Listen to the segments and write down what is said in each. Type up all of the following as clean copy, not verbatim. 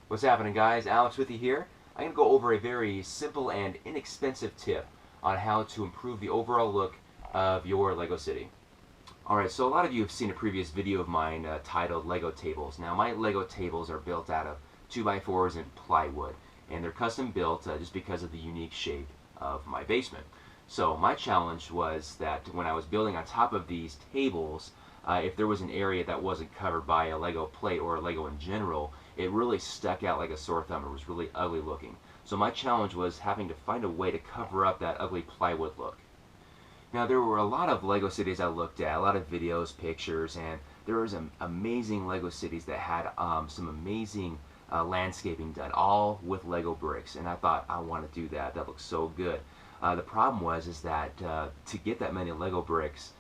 What's happening, guys? Alex with you here. I'm going to go over a very simple and inexpensive tip on how to improve the overall look of your Lego city. Alright, so a lot of you have seen a previous video of mine titled Lego Tables. Now, my Lego tables are built out of 2x4s and plywood, and they're custom built just because of the unique shape of my basement. So my challenge was that when I was building on top of these tables, if there was an area that wasn't covered by a Lego plate or a Lego in general, it really stuck out like a sore thumb. It was really ugly looking. So my challenge was having to find a way to cover up that ugly plywood look. Now, there were a lot of Lego cities I looked at, a lot of videos, pictures, and there was amazing Lego cities that had some amazing landscaping done, all with Lego bricks. And I thought, I want to do that. That looks so good. The problem is that to get that many Lego bricks,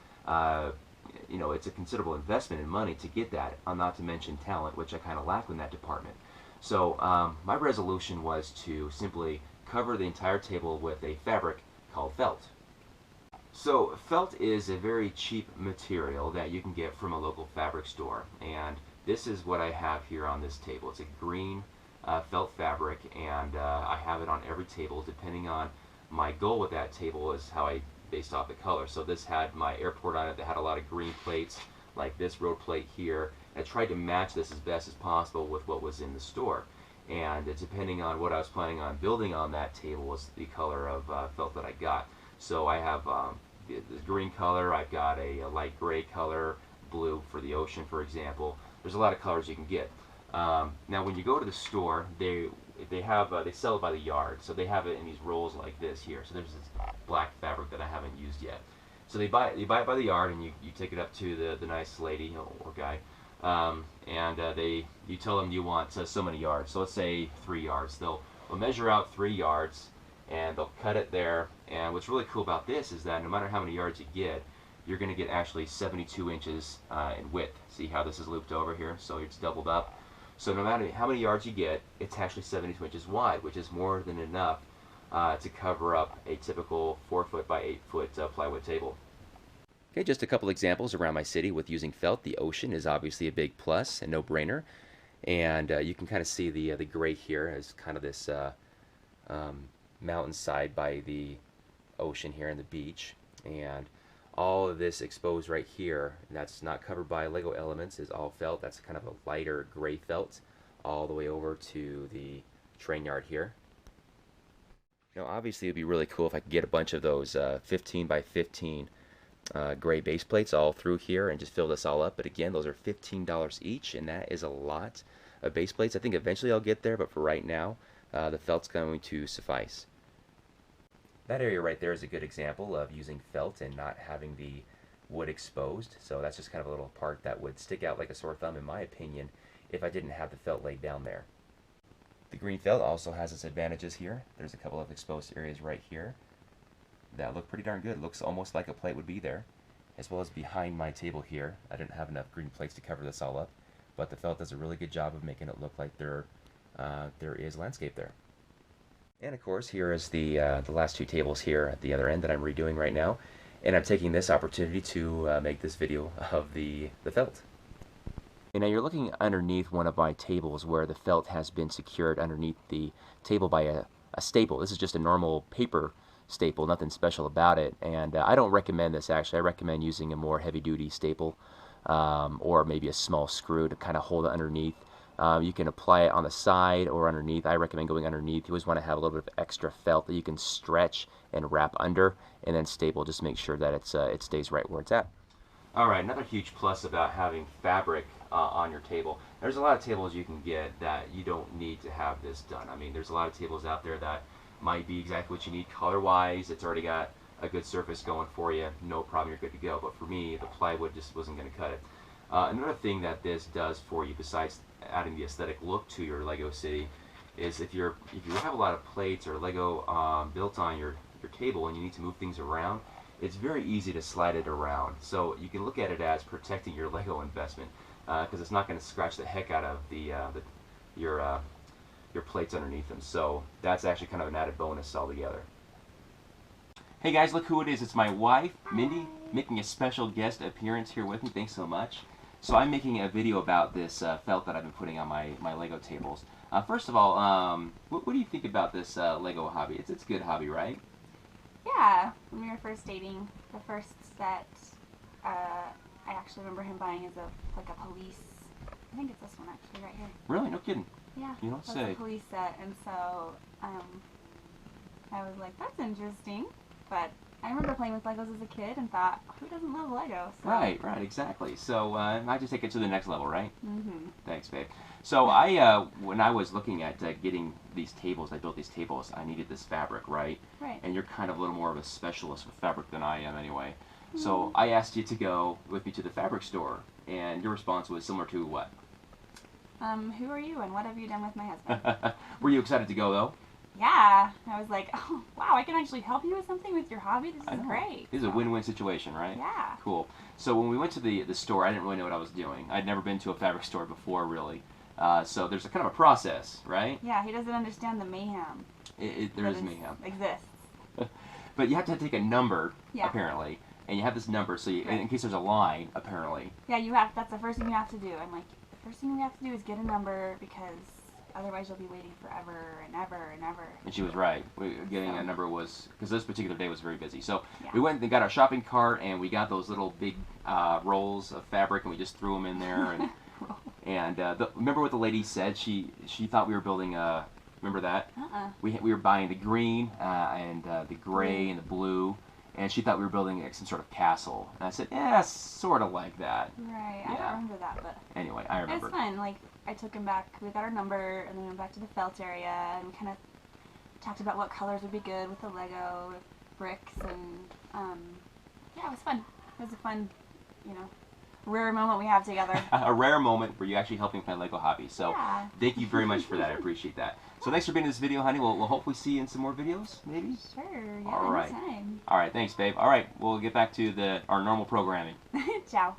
it's a considerable investment in money to get that, not to mention talent, which I kind of lack in that department. So my resolution was to simply cover the entire table with a fabric called felt. So felt is a very cheap material that you can get from a local fabric store, and this is what I have here on this table. It's a green felt fabric, and I have it on every table depending on my goal with that table is how I based off the color. So this had my airport on it that had a lot of green plates, like this road plate here. I tried to match this as best as possible with what was in the store. And depending on what I was planning on building on that table was the color of felt that I got. So I have the green color, I've got a light gray color, blue for the ocean, for example. There's a lot of colors you can get. Now when you go to the store, they sell it by the yard, so they have it in these rolls like this here. So there's this black fabric that I haven't used yet. So you buy it by the yard, and you take it up to the nice lady or guy, and you tell them you want so many yards. So let's say 3 yards. They'll measure out 3 yards, and they'll cut it there. And what's really cool about this is that no matter how many yards you get, you're going to get actually 72 inches in width. See how this is looped over here? So it's doubled up. So no matter how many yards you get, it's actually 72 inches wide, which is more than enough to cover up a typical 4-foot by 8-foot plywood table. Okay, just a couple examples around my city with using felt. The ocean is obviously a big plus and no-brainer. And you can kind of see the gray here as kind of this mountainside by the ocean here and the beach. And all of this exposed right here, that's not covered by Lego elements, is all felt. That's kind of a lighter gray felt all the way over to the train yard here. Now obviously it would be really cool if I could get a bunch of those 15 by 15 gray base plates all through here and just fill this all up. But again, those are $15 each, and that is a lot of base plates. I think eventually I'll get there, but for right now, the felt's going to suffice. That area right there is a good example of using felt and not having the wood exposed. So that's just kind of a little part that would stick out like a sore thumb, in my opinion, if I didn't have the felt laid down there. The green felt also has its advantages here. There's a couple of exposed areas right here that look pretty darn good. It looks almost like a plate would be there, as well as behind my table here. I didn't have enough green plates to cover this all up, but the felt does a really good job of making it look like there is landscape there. And of course, here is the last 2 tables here at the other end that I'm redoing right now, and I'm taking this opportunity to make this video of the felt. And now you're looking underneath one of my tables where the felt has been secured underneath the table by a staple. This is just a normal paper staple, nothing special about it, and I don't recommend this actually. I recommend using a more heavy-duty staple or maybe a small screw to kind of hold it underneath. You can apply it on the side or underneath. I recommend going underneath. You always want to have a little bit of extra felt that you can stretch and wrap under, and then staple. Just make sure that it stays right where it's at. Alright, another huge plus about having fabric on your table. There's a lot of tables you can get that you don't need to have this done. I mean, there's a lot of tables out there that might be exactly what you need color-wise. It's already got a good surface going for you. No problem, you're good to go. But for me, the plywood just wasn't going to cut it. Another thing that this does for you, besides adding the aesthetic look to your Lego city, is if you have a lot of plates or Lego built on your table and you need to move things around, it's very easy to slide it around. So you can look at it as protecting your Lego investment because it's not going to scratch the heck out of your plates underneath them. So that's actually kind of an added bonus altogether. Hey guys, look who it is. It's my wife, Mindy, making a special guest appearance here with me. Thanks so much. So I'm making a video about this felt that I've been putting on my Lego tables. First of all, what do you think about this Lego hobby? It's a good hobby, right? Yeah, when we were first dating, the first set, I actually remember him buying as like a police. I think it's this one actually, right here. Really? No kidding. Yeah. You don't That's say. a police set, and so I was like, that's interesting. But I remember playing with Legos as a kid and thought, who doesn't love Lego? So. Right, exactly. So I just take it to the next level, right? Mm-hmm. Thanks, babe. So when I was looking at getting these tables, I built these tables, I needed this fabric, right? Right. And you're kind of a little more of a specialist with fabric than I am anyway. Mm-hmm. So I asked you to go with me to the fabric store, and your response was similar to what? Who are you and what have you done with my husband? Were you excited to go, though? Yeah. I was like, oh, wow, I can actually help you with something with your hobby? This is great. This is a win-win situation, right? Yeah. Cool. So when we went to the store, I didn't really know what I was doing. I'd never been to a fabric store before, really. So there's a kind of a process, right? Yeah, he doesn't understand the mayhem. There is mayhem. Exists. But you have to take a number, Yeah. apparently, and you have this number, so Right. in case there's a line, apparently. Yeah, that's the first thing you have to do. I'm like, the first thing we have to do is get a number because otherwise you'll be waiting forever and ever and ever. And she was right. Getting a number was, because this particular day was very busy. So Yeah. we went and got our shopping cart, and we got those little big rolls of fabric, and we just threw them in there. And remember what the lady said? She thought we were building a. Remember that? We were buying the green and the gray and the blue, and she thought we were building some sort of castle. And I said, yeah, sort of like that. Right. Yeah. I don't remember that, but Anyway, I remember. it's fun. Like, I took him back. We got our number, and then we went back to the felt area and kind of talked about what colors would be good with the Lego, with bricks, and yeah, it was fun. It was a fun, rare moment we have together. A rare moment where you actually helping with my Lego hobby. So Yeah. thank you very much for that. I appreciate that. So thanks for being in this video, honey. We'll hopefully see you in some more videos, maybe. Sure. Yeah. All right. Anytime. All right. Thanks, babe. All right. We'll get back to our normal programming. Ciao.